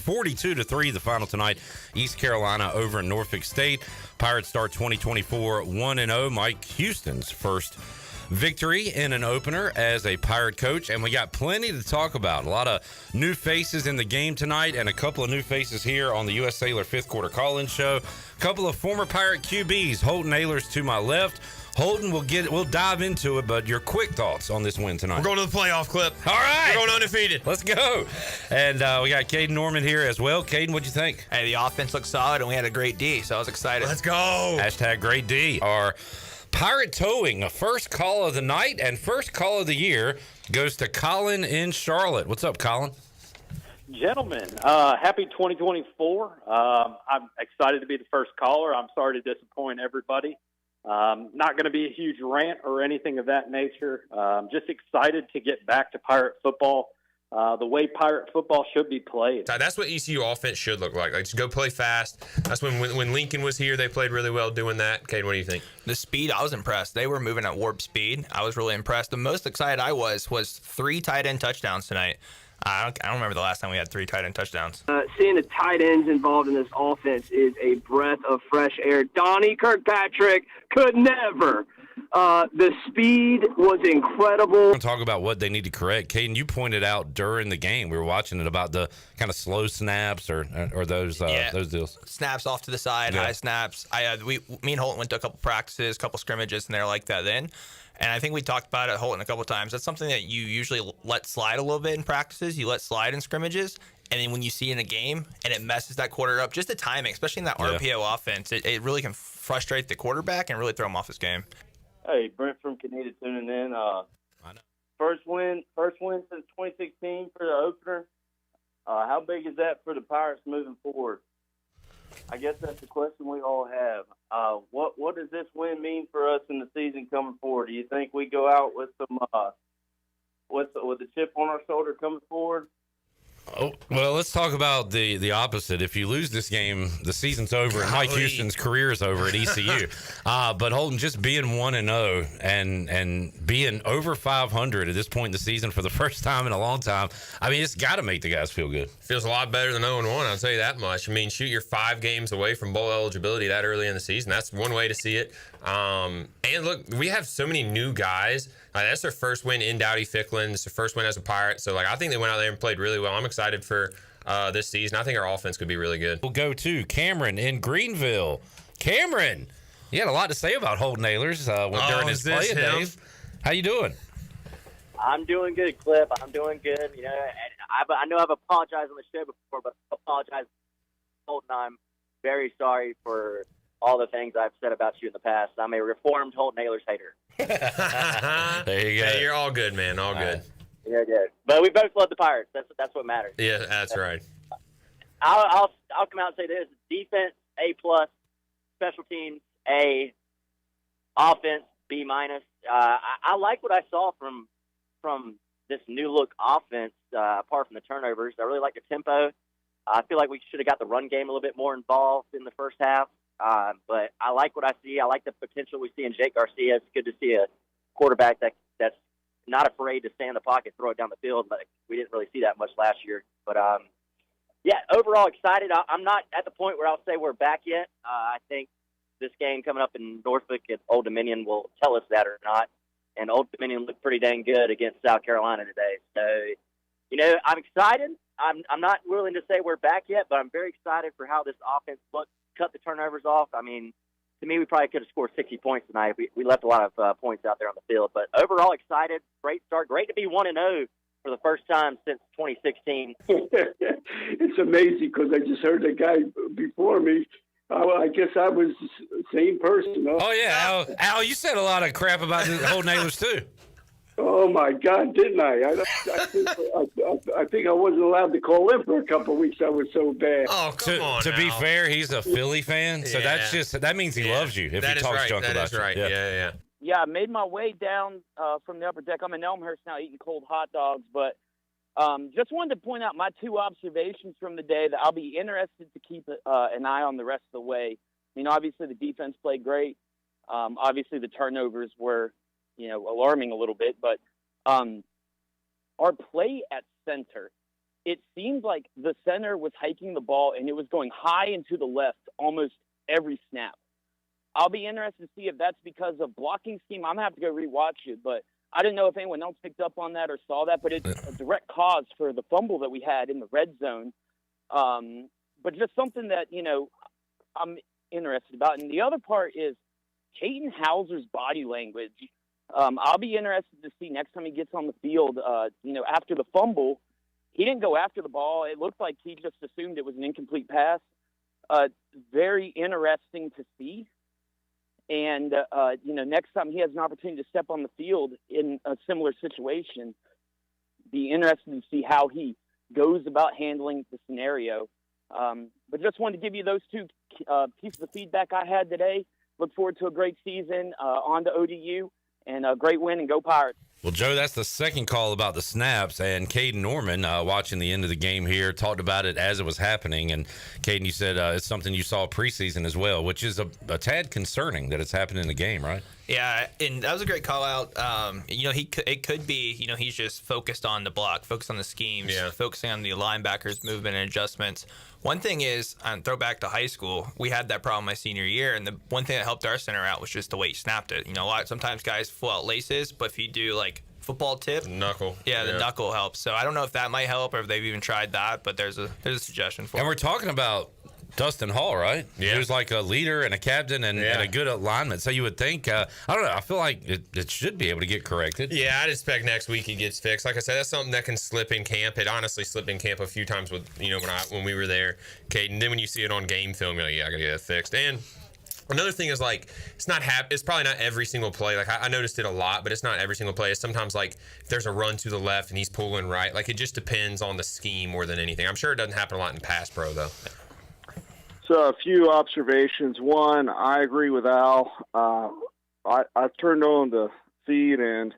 42-3, the final tonight. East Carolina over Norfolk State. Pirates start 2024 1-0. Mike Houston's first victory in an opener as a Pirate coach, and we got plenty to talk about. A lot of new faces in the game tonight and a couple of new faces here on the U.S. Cellular fifth quarter call-in show. A couple of former Pirate QBs, Holton Ahlers to my left. Holton, we'll dive into it, but your quick thoughts on this win tonight. We're going to the playoff, Clip. All right. We're going undefeated. Let's go. And we got Caiden Norman here as well. Caiden, what'd you think? Hey, the offense looked solid, and we had a great D, so I was excited. Let's go. Hashtag great D. Our Pirate towing, a first call of the night and first call of the year, goes to Colin in Charlotte. What's up, Colin? Gentlemen, happy 2024. I'm excited to be the first caller. I'm sorry to disappoint everybody. Not going to be a huge rant or anything of that nature. Just excited to get back to Pirate football, the way Pirate football should be played. That's what ECU offense should look like. Like, just go play fast. That's when Lincoln was here, they played really well doing that. Caden, what do you think? The speed, I was impressed. They were moving at warp speed. I was really impressed. The most excited I was 3 tight end touchdowns tonight. I don't remember the last time we had 3 tight end touchdowns. Seeing the tight ends involved in this offense is a breath of fresh air. Donnie Kirkpatrick could never. The speed was incredible. We're going to talk about what they need to correct. Caiden, you pointed out during the game, we were watching it, about the kind of slow snaps or those deals. Snaps off to the side, high snaps. Me and Holton went to a couple practices, a couple scrimmages, and they're like that then. And I think we talked about it at Holton a couple of times. That's something that you usually let slide a little bit in practices. You let slide in scrimmages. And then when you see in a game and it messes that quarter up, just the timing, especially in that RPO offense, it really can frustrate the quarterback and really throw him off his game. Hey, Brent from Caiden tuning in. First win since 2016 for the opener. How big is that for the Pirates moving forward? I guess that's the question we all have. What does this win mean for us in the season coming forward? Do you think we go out with some with a chip on our shoulder coming forward? Oh, well, let's talk about the opposite. If you lose this game, the season's over, and Mike Houston's career is over at ECU. But Holton, just being 1-0 and being over 500 at this point in the season for the first time in a long time, I mean, it's got to make the guys feel good. Feels a lot better than 0-1, I'll tell you that much. I mean, shoot, you're 5 games away from bowl eligibility that early in the season. That's one way to see it. And look, we have so many new guys. That's their first win in Dowdy Ficklin. It's their first win as a Pirate. So, I think they went out there and played really well. I'm excited for this season. I think our offense could be really good. We'll go to Cameron in Greenville. Cameron, you had a lot to say about Holton Ahlers during his playing days. How you doing? I'm doing good, Clip. I'm doing good. You know, I know I've apologized on the show before, but I apologize, Holton. I'm very sorry for all the things I've said about you in the past. I'm a reformed Holton Ahlers hater. There you go. Hey, you're all good, man. All good. Yeah, good. But we both love the Pirates. That's what matters. Yeah, that's right. I'll come out and say this: defense A+, special teams A, offense B-. I like what I saw from this new look offense. Apart from the turnovers, I really like the tempo. I feel like we should have got the run game a little bit more involved in the first half. But I like what I see. I like the potential we see in Jake Garcia. It's good to see a quarterback that's not afraid to stay in the pocket, throw it down the field. Like, we didn't really see that much last year. But, overall excited. I'm not at the point where I'll say we're back yet. I think this game coming up in Norfolk at Old Dominion will tell us that or not. And Old Dominion looked pretty dang good against South Carolina today. So, I'm excited. I'm not willing to say we're back yet, but I'm very excited for how this offense looks. Cut the turnovers off. I mean, to me, we probably could have scored 60 points tonight. We left a lot of points out there on the field. But overall, excited. Great start. Great to be 1-0 for the first time since 2016. It's amazing because I just heard the guy before me. I guess I was the same person. Huh? Oh, yeah. Al, you said a lot of crap about Holton Ahlers, too. Oh, my God, didn't I? I think I wasn't allowed to call in for a couple of weeks. I was so bad. Oh, come on. To be fair, he's a Philly fan, so that means he loves you if he talks junk about you. That is right. Yeah. Yeah, I made my way down from the upper deck. I'm in Elmhurst now eating cold hot dogs, but just wanted to point out my 2 observations from the day that I'll be interested to keep an eye on the rest of the way. I mean, obviously the defense played great. Obviously the turnovers were, alarming a little bit, but our play at center it seemed like the center was hiking the ball and it was going high and to the left almost every snap. I'll be interested to see if that's because of blocking scheme. I'm going to have to go rewatch it, but I didn't know if anyone else picked up on that or saw that, but it's a direct cause for the fumble that we had in the red zone. But just something that, I'm interested about. And the other part is Caiden Hauser's body language. I'll be interested to see next time he gets on the field, after the fumble, he didn't go after the ball. It looked like he just assumed it was an incomplete pass. Very interesting to see. And, next time he has an opportunity to step on the field in a similar situation, be interested to see how he goes about handling the scenario. But just wanted to give you those two pieces of feedback I had today. Look forward to a great season, on to ODU, and a great win, and go Pirates. Well, Joe, that's the second call about the snaps, and Caiden Norman, watching the end of the game here, talked about it as it was happening. And Caiden, you said it's something you saw preseason as well, which is a tad concerning that it's happened in the game, right? Yeah, and that was a great call out. It could be, he's just focused on the block, focused on the schemes, focusing on the linebackers' movement and adjustments. One thing is, throw back to high school, we had that problem my senior year, and the one thing that helped our center out was just the way he snapped it. Sometimes guys full out laces, but if you do like football tip, knuckle, the knuckle helps. So I don't know if that might help or if they've even tried that, but there's a suggestion for it. And we're talking about Dustin Hall, right? Yeah. He was like a leader and a captain and a good alignment. So you would think, I don't know, I feel like it should be able to get corrected. Yeah, I'd expect next week he gets fixed. Like I said, that's something that can slip in camp. It honestly slipped in camp a few times with, when we were there, Caiden. Then when you see it on game film, you're like, yeah, I got to get that fixed. And another thing is, like, it's probably not every single play. Like, I noticed it a lot, but it's not every single play. It's sometimes, like, if there's a run to the left and he's pulling right. Like, it just depends on the scheme more than anything. I'm sure it doesn't happen a lot in pass pro, though. So a few observations. One, I agree with Al. I turned on the feed and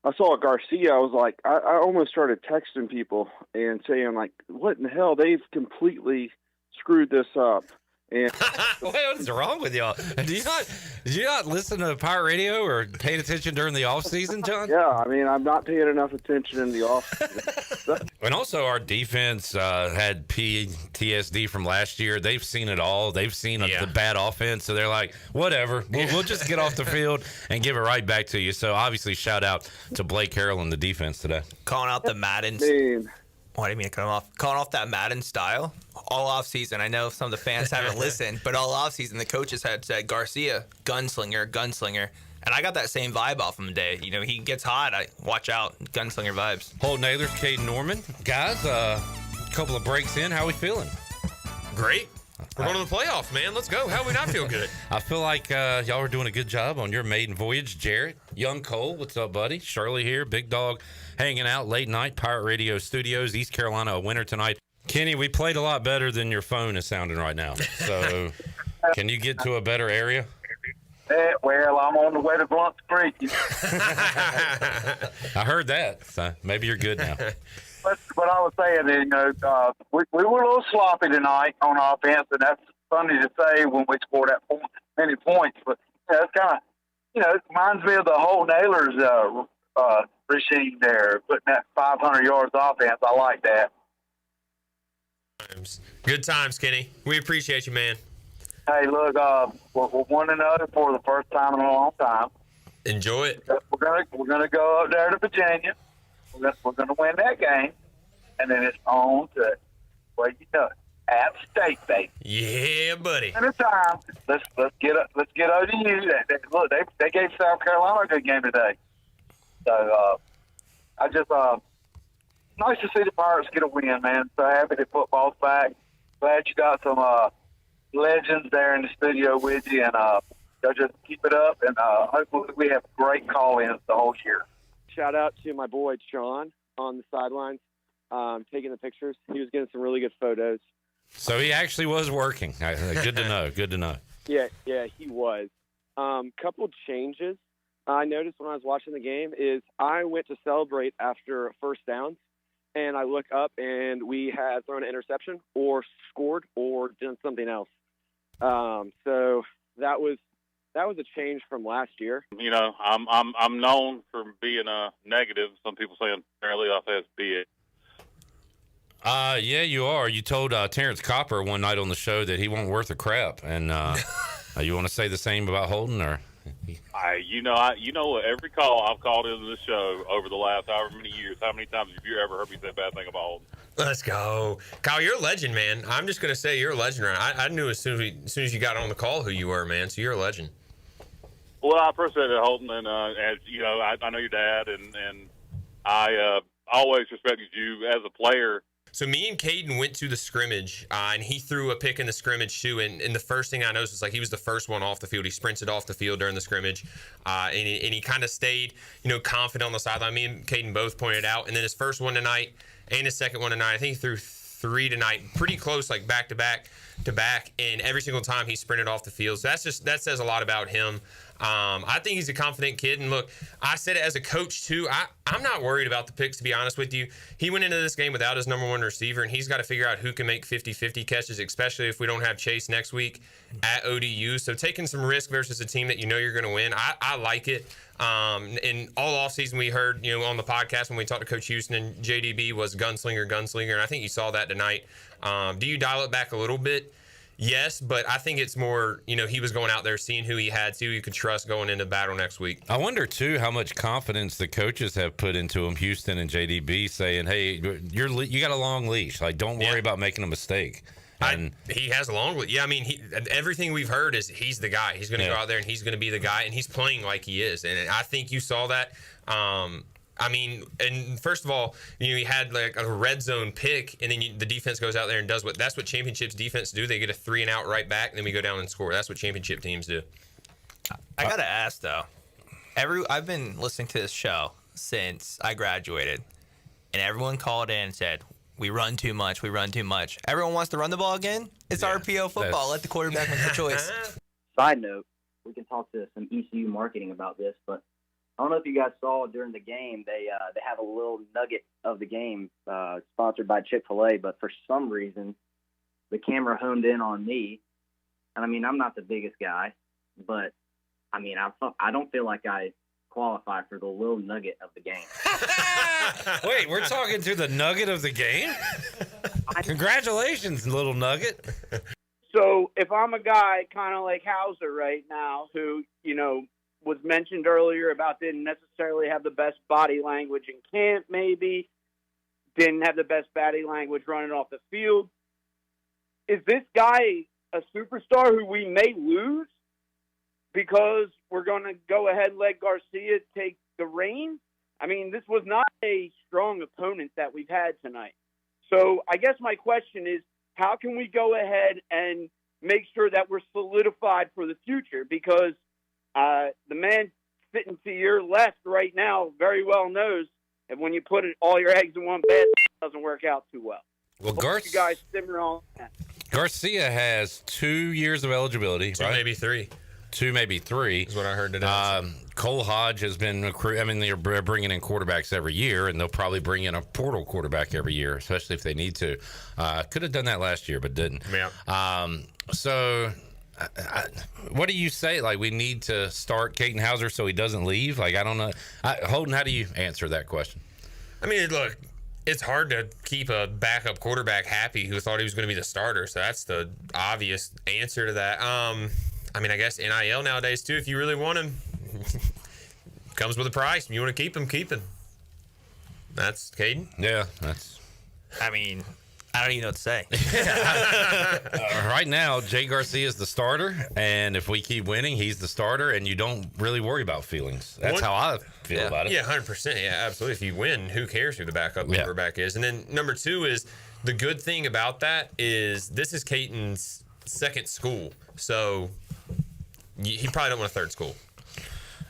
I saw Garcia. I was like, I almost started texting people and saying, like, what in the hell? They've completely screwed this up. And what is wrong with y'all? Did you not listen to Pirate Radio or paid attention during the off season, John? Yeah, I mean, I'm not paying enough attention in the off season. And also, our defense had PTSD from last year. They've seen it all. They've seen the bad offense, so they're like, whatever. We'll just get off the field and give it right back to you. So obviously, shout out to Blake Carroll and the defense today. Calling out the Madden. I didn't mean to cut him off. Calling off that Madden style all offseason. I know some of the fans haven't listened, but all offseason the coaches had said Garcia, gunslinger. And I got that same vibe off him today. He gets hot. Watch out, gunslinger vibes. Holton Ahlers, Caiden Norman. Guys, a couple of breaks in. How we feeling? Great. We're going to the playoffs, man. Let's go. How do we not feel good? I feel like y'all are doing a good job on your maiden voyage. Jarrett, Young Cole, what's up, buddy? Shirley here, Big Dog hanging out late night, Pirate Radio Studios, East Carolina, a winner tonight. Kenny, we played a lot better than your phone is sounding right now. So can you get to a better area? Well, I'm on the way to Blunt Creek. I heard that. So maybe you're good now. But I was saying, we were a little sloppy tonight on offense, and that's funny to say when we scored that many points. But it's kind of, it reminds me of the whole Nailers regime there, putting that 500 yards offense. I like that. Good times, Kenny. We appreciate you, man. Hey, look, we're 1-0 for the first time in a long time. Enjoy it. We're gonna go up there to Virginia. We're gonna win that game, and then it's on to App State, baby. Yeah, buddy. Anytime. Let's get ODU. Look, they gave South Carolina a good game today. So I just nice to see the Pirates get a win, man. So happy that football's back. Glad you got some legends there in the studio with you, and y'all just keep it up, and hopefully we have great call-ins the whole year. Shout out to my boy Sean on the sidelines, taking the pictures. He was getting some really good photos. So he actually was working. Good to know. Good to know. Yeah, he was. Couple changes I noticed when I was watching the game is I went to celebrate after first downs, and I look up and we had thrown an interception or scored or done something else. So that was a change from last year. I'm known for being negative. Some people say I'm fairly off SBA. Yeah, you are. You told Terrence Copper one night on the show that he wasn't worth a crap, and you want to say the same about Holton, or? Every call I've called into the show over the last however many years, how many times have you ever heard me say a bad thing about Holton? Let's go, Kyle. You're a legend, man. I'm just gonna say you're a legend. I knew as soon as you got on the call who you were, man. So you're a legend. Well, I appreciate it, Holton, and as you know, I know your dad, and I always respected you as a player. So me and Caiden went to the scrimmage, and he threw a pick in the scrimmage too. And the first thing I noticed was like he was the first one off the field. He sprinted off the field during the scrimmage, and he kind of stayed, confident on the sideline. Me and Caiden both pointed out. And then his first one tonight and his second one tonight, I think he threw 3 tonight, pretty close, like back to back. And every single time he sprinted off the field. So that says a lot about him. I think he's a confident kid. And look, I said it as a coach too. I'm not worried about the picks, to be honest with you. He went into this game without his number one receiver, and he's got to figure out who can make 50-50 catches, especially if we don't have Chase next week at ODU. So taking some risk versus a team that you're going to win, I like it. And all offseason we heard, on the podcast when we talked to Coach Houston, and JDB was gunslinger, and I think you saw that tonight. Do you dial it back a little bit? Yes, but I think it's more, he was going out there seeing who he had, who he could trust going into battle next week. I wonder, too, how much confidence the coaches have put into him, Houston and JDB, saying, hey, you got a long leash. Like, don't worry about making a mistake. And he has a long leash. Yeah, I mean, everything we've heard is he's the guy. He's going to go out there and he's going to be the guy, and he's playing like he is. And I think you saw that. And first of all, he had like a red zone pick, and then the defense goes out there and does that's what championships defense do. They get a 3 and out right back, and then we go down and score. That's what championship teams do. I gotta ask though, I've been listening to this show since I graduated, and everyone called in and said, we run too much. Everyone wants to run the ball again. It's RPO football. Let the quarterback make the choice. Side note, we can talk to some ECU marketing about this, but I don't know if you guys saw during the game, they have a little nugget of the game sponsored by Chick-fil-A, but for some reason the camera honed in on me. And I mean, I'm not the biggest guy, but I mean, I don't feel like I qualify for the little nugget of the game. Wait, we're talking to the nugget of the game? Congratulations, little nugget. So if I'm a guy kind of like Hauser right now who, was mentioned earlier about didn't necessarily have the best body language in camp, maybe didn't have the best body language running off the field. Is this guy a superstar who we may lose because we're going to go ahead and let Garcia take the reins? I mean, this was not a strong opponent that we've had tonight. So I guess my question is, how can we go ahead and make sure that we're solidified for the future? Because the man sitting to your left right now very well knows that when you put all your eggs in one basket, it doesn't work out too well. Well, you guys simmer on that. Garcia has 2 years of eligibility. 2, right? Maybe 3. 2, maybe 3. Is what I heard today. Cole Hodge has been they're bringing in quarterbacks every year, and they'll probably bring in a portal quarterback every year, especially if they need to. Could have done that last year, but didn't. Yeah. What do you say? Like, we need to start Caiden Hauser so he doesn't leave? Like, I don't know. Holton, how do you answer that question? I mean, look, it's hard to keep a backup quarterback happy who thought he was going to be the starter. So that's the obvious answer to that. I mean, I guess NIL nowadays, too, if you really want him, comes with a price. If you want to keep him, keep him. That's Caiden. Yeah, that's. I mean, I don't even know what to say. Right now, Jay Garcia is the starter, and if we keep winning, he's the starter, and you don't really worry about feelings. That's how I feel about it. Yeah, 100%. Yeah, absolutely. If you win, who cares who the backup quarterback is? And then number 2 is the good thing about that is this is Caiden's second school, so he probably don't want a third school.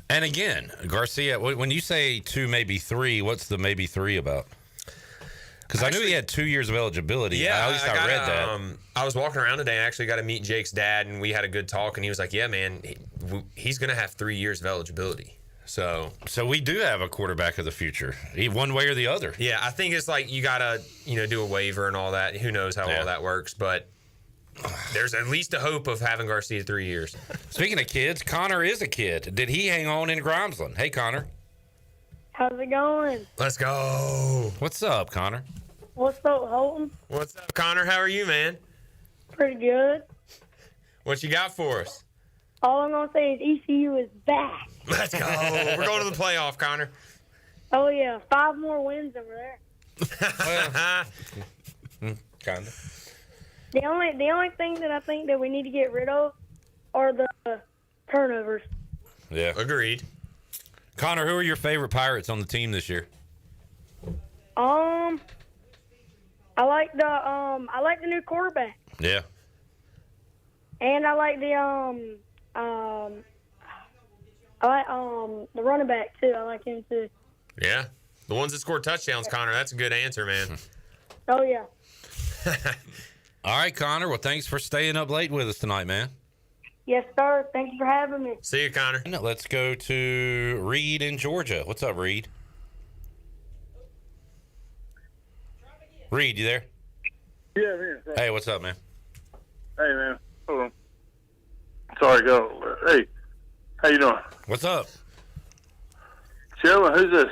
And again, Garcia, when you say 2, maybe 3, what's the maybe 3 about? Because I knew he had 2 years of eligibility. Yeah, at least I read that. I was walking around today and actually got to meet Jake's dad, and we had a good talk. And he was like, "Yeah, man, he's going to have 3 years of eligibility." So we do have a quarterback of the future, one way or the other. Yeah, I think it's like you got to do a waiver and all that. Who knows how all that works, but there's at least a hope of having Garcia 3 years. Speaking of kids, Connor is a kid. Did he hang on in Grimesland? Hey, Connor. How's it going? Let's go. What's up, Connor? What's up, Holton? What's up, Connor? How are you, man? Pretty good. What you got for us? All I'm going to say is ECU is back. Let's go. We're going to the playoff, Connor. Oh, yeah. 5 more wins over there. Kind of. The only thing that I think that we need to get rid of are the turnovers. Yeah. Agreed. Connor, who are your favorite Pirates on the team this year? I like the new quarterback. Yeah. And I like the running back too. I like him too. Yeah. The ones that score touchdowns, Connor. That's a good answer, man. Oh yeah. All right, Connor. Well, thanks for staying up late with us tonight, man. Yes, sir. Thank you for having me. See you, Connor. Let's go to Reed in Georgia. What's up, Reed? Reed, you there? Yeah, I'm here. Hey, what's up, man? Hey, man. Hold on. Sorry, go. Hey, how you doing? What's up? Chillin'. Who's this?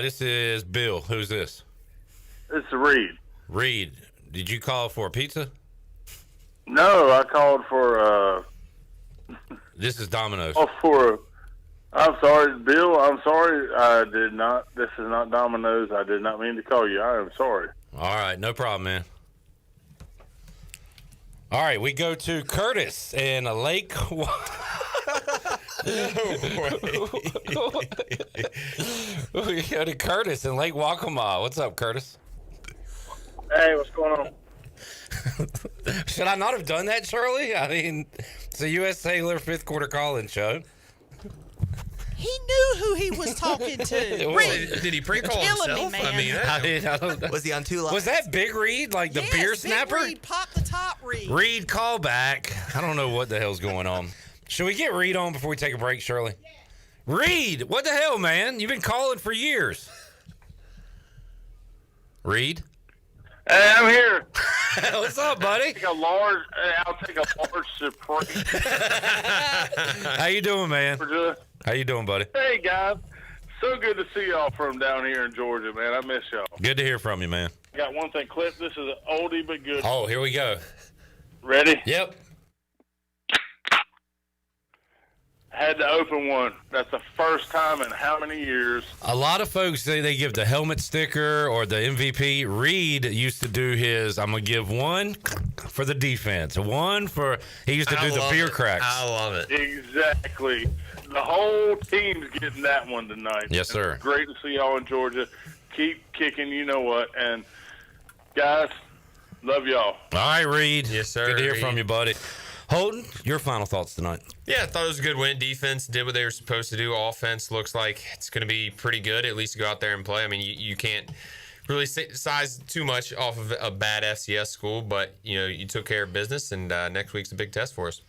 This is Bill. Who's this? This is Reed. Reed, did you call for a pizza? No, I called for This is Domino's. I'm sorry, Bill. I'm sorry. I did not. This is not Domino's. I did not mean to call you. I am sorry. All right, no problem, man. All right, we go to Curtis in Lake. We go to Curtis in Lake Waccamaw. What's up, Curtis? Hey, what's going on? Should I not have done that, Shirley? I mean, it's a U.S. Cellular fifth quarter call-in show. He knew who he was talking to. Reed, did he pre-call himself? Me, man. I don't know. Was he on 2 lines? Was that Big Reed, like the beer snapper? Reed, pop the top, Reed. Reed, call back. I don't know what the hell's going on. Should we get Reed on before we take a break, Shirley? Reed, what the hell, man? You've been calling for years. Reed? Hey, I'm here. What's up, buddy? I'll take a large Supreme. How you doing, man? How you doing, buddy? Hey, guys. So good to see y'all from down here in Georgia, man. I miss y'all. Good to hear from you, man. I got one thing, Cliff. This is an oldie but good. Oh, here we go. Ready? Yep. Had to open one. That's the first time in how many years? A lot of folks say they give the helmet sticker or the MVP. Reed used to do his, I'm going to give one for the defense. One for, he used to do the beer cracks. I love it. Exactly. The whole team's getting that one tonight. Yes, sir. It's great to see y'all in Georgia. Keep kicking, you know what. And, guys, love y'all. All right, Reed. Yes, sir. Good to hear from you, buddy. Holton, your final thoughts tonight? Yeah, I thought it was a good win. Defense did what they were supposed to do. Offense looks like it's going to be pretty good, at least to go out there and play. I mean, you can't really size too much off of a bad FCS school, but, you took care of business, and next week's a big test for us.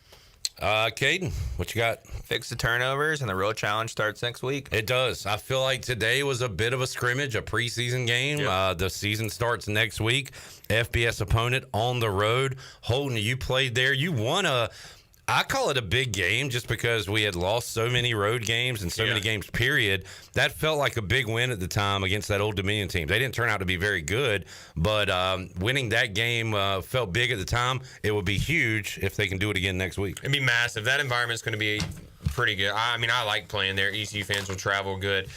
Caiden, what you got? Fix the turnovers, and the real challenge starts next week. It does. I feel like today was a bit of a scrimmage, a preseason game. Yep. The season starts next week. FBS opponent on the road. Holton, you played there. You won I call it a big game just because we had lost so many road games and so many games, period. That felt like a big win at the time against that Old Dominion team. They didn't turn out to be very good, but winning that game felt big at the time. It would be huge if they can do it again next week. It'd be massive. That environment's going to be pretty good. I mean, I like playing there. ECU fans will travel good.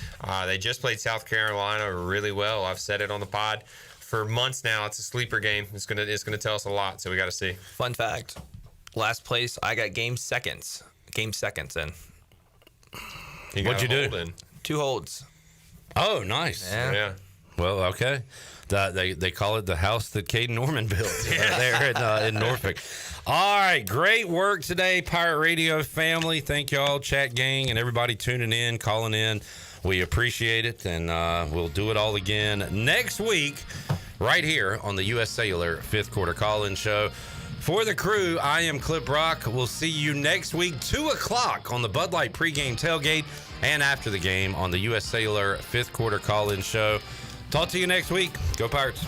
They just played South Carolina really well. I've said it on the pod for months now. It's a sleeper game. It's gonna tell us a lot, so we got to see. Fun fact. Last place, I got game seconds in. What'd you do? 2 holds. Oh, nice. Yeah. Well, okay. They call it the house that Caiden Norman built there in Norfolk. All right, great work today, Pirate Radio family. Thank y'all, chat gang, and everybody tuning in, calling in. We appreciate it, and we'll do it all again next week right here on the U.S. Cellular fifth quarter call-in show. For the crew, I am Clip Rock. We'll see you next week, 2 o'clock on the Bud Light pregame tailgate and after the game on the U.S. Cellular fifth quarter call-in show. Talk to you next week. Go Pirates.